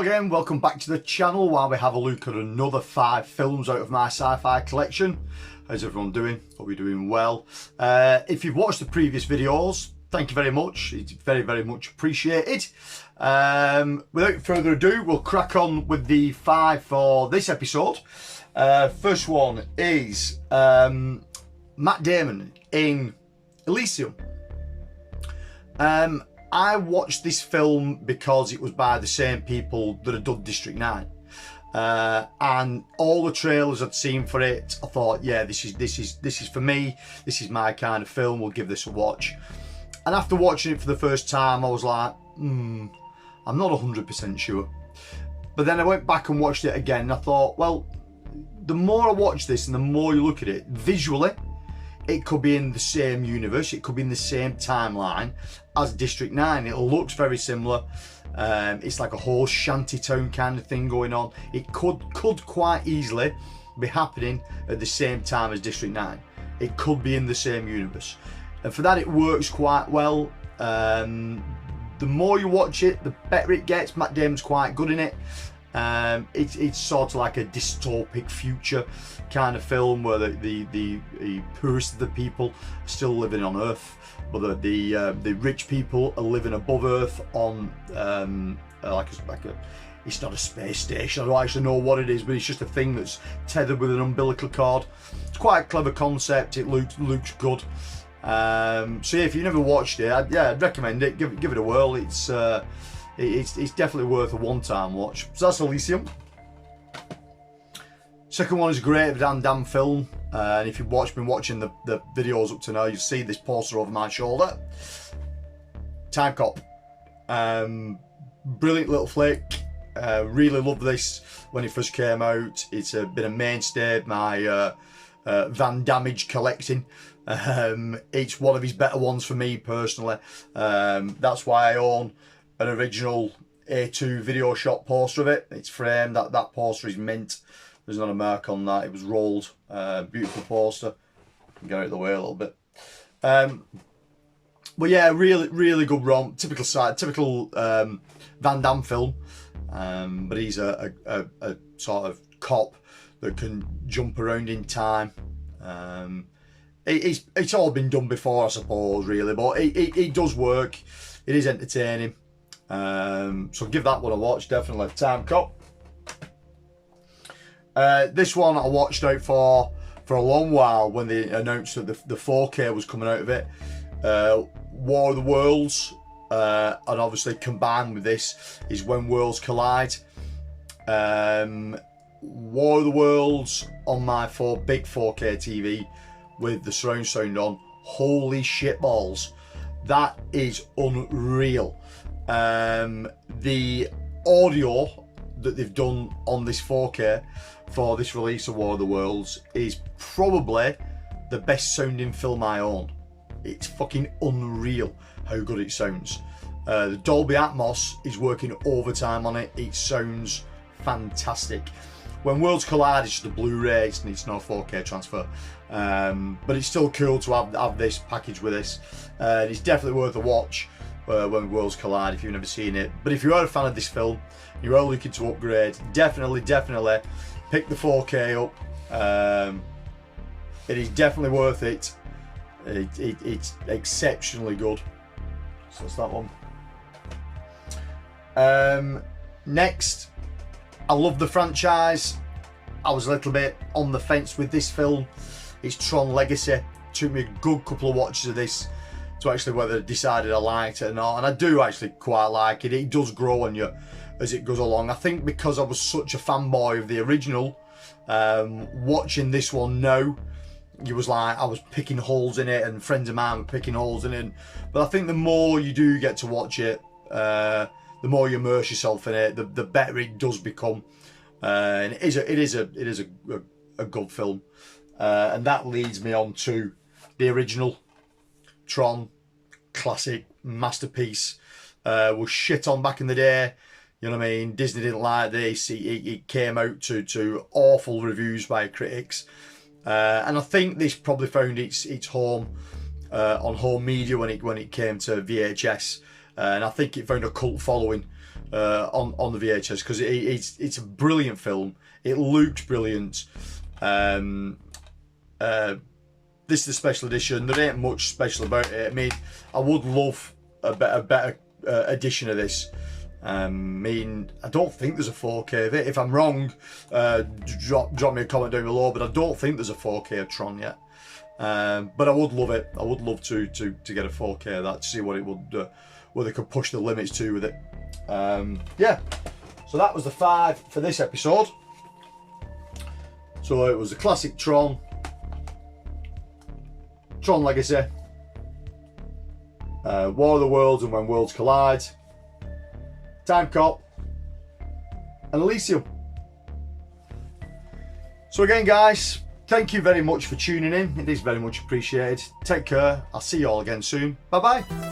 again, welcome back to the channel while we have a look at another 5 films out of my sci-fi collection. How's everyone doing? Hope you're doing well. If you've watched the previous videos, thank you very much. It's very, very much appreciated. Without further ado, we'll crack on with the 5 for this episode. First one is Matt Damon in Elysium. I watched this film because it was by the same people that had done District 9, and all the trailers I'd seen for it, I thought, yeah, this is for me. This is my kind of film. We'll give this a watch. And after watching it for the first time, I was like, I'm not 100% sure. But then I went back and watched it again, and I thought, well, the more I watch this and the more you look at it visually, it could be in the same universe, it could be in the same timeline as District 9. It looks very similar. It's like a whole shanty town kind of thing going on. It could quite easily be happening at the same time as District 9. It could be in the same universe. And for that, it works quite well. The more you watch it, the better it gets. Matt Damon's quite good in it. It's sort of like a dystopic future kind of film where the poorest of the people are still living on Earth, but the rich people are living above Earth on it's not a space station. I don't actually know what it is, but it's just a thing that's tethered with an umbilical cord. It's quite a clever concept. It looks good. So yeah, if you've never watched it, I'd recommend it. Give it a whirl. It's definitely worth a one-time watch. So that's Elysium. Second one is a great Van Damme film, and if you've been watching the videos up to now, you'll see this poster over my shoulder. Time Cop. Brilliant little flick. Really loved this when it first came out. It's been a mainstay of my Van Dammage collecting. It's one of his better ones for me personally. That's why I own an original A2 video shop poster of it. It's framed. That poster is mint. There's not a mark on that. It was rolled. Beautiful poster. Get out of the way a little bit. But yeah, really good romp. Typical Van Damme film. But he's a sort of cop that can jump around in time. It's all been done before, I suppose, really, but it does work. It is entertaining. So give that one a watch, definitely. Time Cop. This one I watched out for a long while when they announced that the 4K was coming out of it. War of the Worlds, and obviously combined with this is When Worlds Collide. War of the Worlds on my big 4K TV with the surround sound on. Holy shit balls, that is unreal. The audio that they've done on this 4K for this release of War of the Worlds is probably the best sounding film I own. It's fucking unreal how good it sounds. The Dolby Atmos is working overtime on it. It sounds fantastic. When Worlds Collide, it's just a Blu-ray, it's no 4K transfer. But it's still cool to have this package with this. It's definitely worth a watch. When Worlds Collide, if you've never seen it. But if you are a fan of this film, you are looking to upgrade, definitely pick the 4K up. It is definitely worth it. It's exceptionally good. So that's that one. Next, I love the franchise. I was a little bit on the fence with this film. It's Tron Legacy. Took me a good couple of watches of this to actually whether I decided I liked it or not, and I do actually quite like it. It does grow on you as it goes along. I think because I was such a fanboy of the original, watching this one now, it was like I was picking holes in it, and friends of mine were picking holes in it. But I think the more you do get to watch it, the more you immerse yourself in it, the better it does become. And it is a good film, and that leads me on to the original Tron, classic masterpiece. Was shit on back in the day. You know what I mean? Disney didn't like this. It came out to awful reviews by critics, and I think this probably found its home on home media when it came to VHS, and I think it found a cult following on the VHS, because it's a brilliant film. It looks brilliant. This is the special edition. There ain't much special about it. I mean, I would love a better edition of this. I mean, I don't think there's a 4K of it. If I'm wrong, drop me a comment down below, but I don't think there's a 4K of Tron yet. But I would love it. I would love to get a 4K of that, to see what it would, what they could push the limits to with it. Yeah, so that was the 5 for this episode. So it was the classic Tron, Tron Legacy, War of the Worlds and When Worlds Collide, Time Cop, and Elysium. So again, guys, thank you very much for tuning in. It is very much appreciated. Take care. I'll see you all again soon. Bye bye.